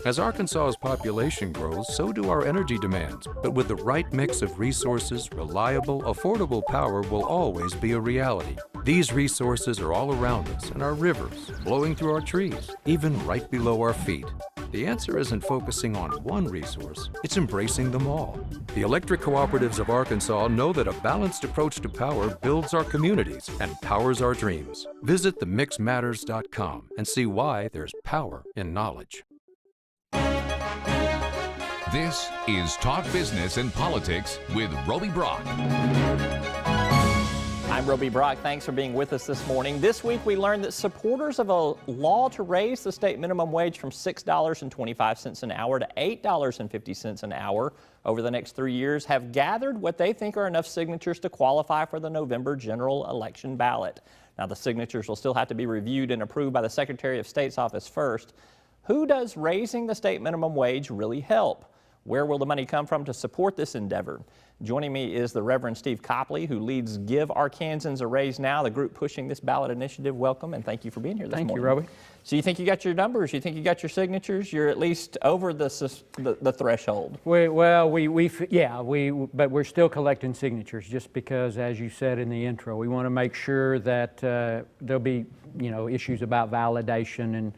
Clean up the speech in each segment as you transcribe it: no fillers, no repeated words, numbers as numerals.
As Arkansas's population grows, so do our energy demands. But with the right mix of resources, reliable, affordable power will always be a reality. These resources are all around us in our rivers, blowing through our trees, even right below our feet. The answer isn't focusing on one resource, it's embracing them all. The electric cooperatives of Arkansas know that a balanced approach to power builds our communities and powers our dreams. Visit themixmatters.com and see why there's power in knowledge. This is Talk Business and Politics with Roby Brock. I'm Roby Brock. Thanks for being with us this morning. This week we learned that supporters of a law to raise the state minimum wage from $6.25 an hour to $8.50 an hour over the next 3 years have gathered what they think are enough signatures to qualify for the November general election ballot. Now, the signatures will still have to be reviewed and approved by the Secretary of State's office first. Who does raising the state minimum wage really help? Where will the money come from to support this endeavor? Joining me is the Reverend Steve Copley, who leads Give Arkansans a Raise Now, the group pushing this ballot initiative. Welcome, and thank you for being here this morning. Thank you, Roby. So you think you got your numbers? You think you got your signatures? You're at least over the threshold. But we're still collecting signatures just because, as you said in the intro, we want to make sure that there'll be, issues about validation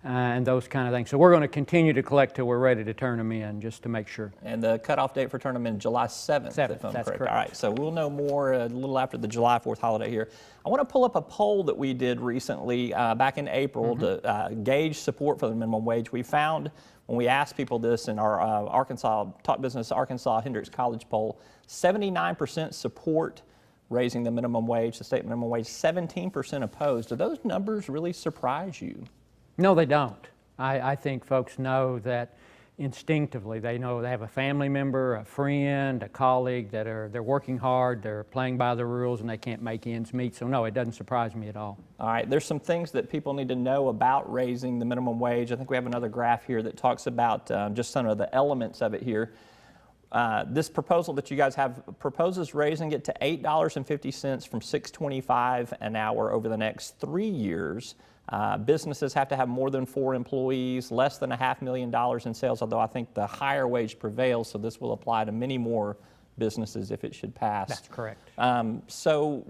and those kind of things. So we're going to continue to collect till we're ready to turn them in, just to make sure. And the cutoff date for turning them in July 7th, if I'm that's correct. All right, so we'll know more a little after the July 4th holiday here. I want to pull up a poll that we did recently back in April to gauge support for the minimum wage. We found, when we asked people this in our Arkansas Talk Business Arkansas Hendrix College poll, 79% support raising the minimum wage, the state minimum wage, 17% opposed. Do those numbers really surprise you? No, they don't. I think folks know that instinctively. They know they have a family member, a friend, a colleague that they're working hard, they're playing by the rules, and they can't make ends meet. So no, it doesn't surprise me at all. All right, there's some things that people need to know about raising the minimum wage. I think we have another graph here that talks about just some of the elements of it here. This proposal that you guys have proposes raising it to $8.50 from $6.25 an hour over the next 3 years. Businesses have to have more than 4 employees, less than $500,000 in sales, although I think the higher wage prevails, so this will apply to many more businesses if it should pass. That's correct. So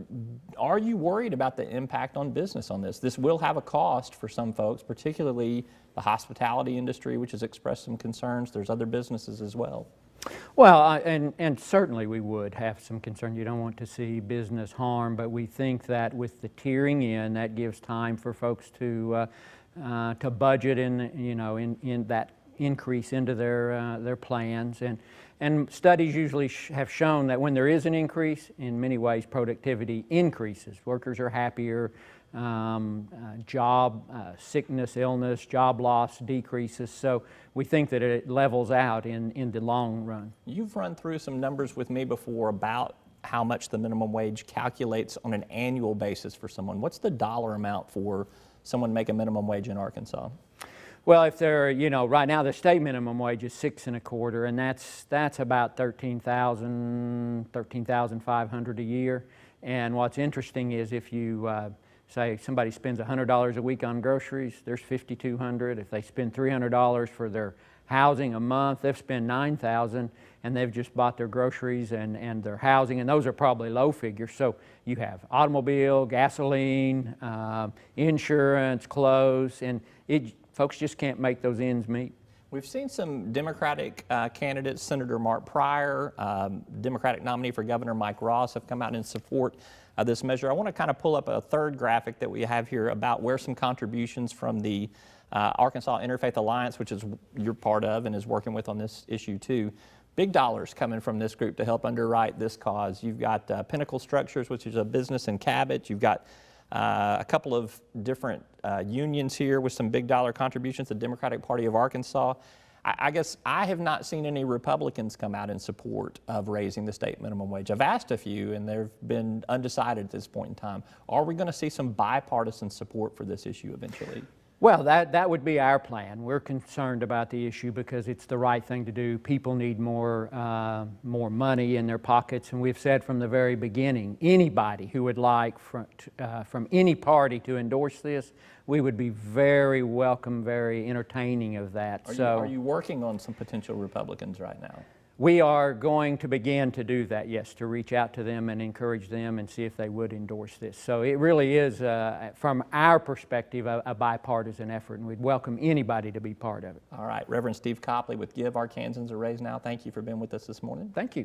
are you worried about the impact on business on this? This will have a cost for some folks, particularly the hospitality industry, which has expressed some concerns. There's other businesses as well. Well, and certainly we would have some concern. You don't want to see business harm, but we think that with the tiering in, that gives time for folks to budget in that increase into their plans. And studies usually have shown that when there is an increase, in many ways productivity increases. Workers are happier. Job sickness, illness, job loss decreases. So we think that it levels out in the long run. You've run through some numbers with me before about how much the minimum wage calculates on an annual basis for someone. What's the dollar amount for someone to make a minimum wage in Arkansas? Well, if they're, right now the state minimum wage is $6.25, and that's about $13,500 a year. And what's interesting is if you say somebody spends $100 a week on groceries, there's $5,200. If they spend $300 for their housing a month, they've spent $9,000, and they've just bought their groceries and their housing, and those are probably low figures. So you have automobile, gasoline, insurance, clothes, and folks just can't make those ends meet. We've seen some Democratic candidates, Senator Mark Pryor, Democratic nominee for Governor Mike Ross, have come out in support of this measure. I want to kind of pull up a third graphic that we have here about where some contributions from the Arkansas Interfaith Alliance, which is you're part of and is working with on this issue too. Big dollars coming from this group to help underwrite this cause. You've got Pinnacle Structures, which is a business in Cabot. You've got a couple of different unions here with some big dollar contributions, the Democratic Party of Arkansas. I guess I have not seen any Republicans come out in support of raising the state minimum wage. I've asked a few, and they've been undecided at this point in time. Are we going to see some bipartisan support for this issue eventually? Well, that would be our plan. We're concerned about the issue because it's the right thing to do. People need more money in their pockets, and we've said from the very beginning, anybody who would like from any party to endorse this, we would be very welcome, very entertaining of that. Are you working on some potential Republicans right now? We are going to begin to do that, yes, to reach out to them and encourage them and see if they would endorse this. So it really is, from our perspective, a bipartisan effort, and we'd welcome anybody to be part of it. All right, Reverend Steve Copley with Give Arkansans a Raise Now. Thank you for being with us this morning. Thank you.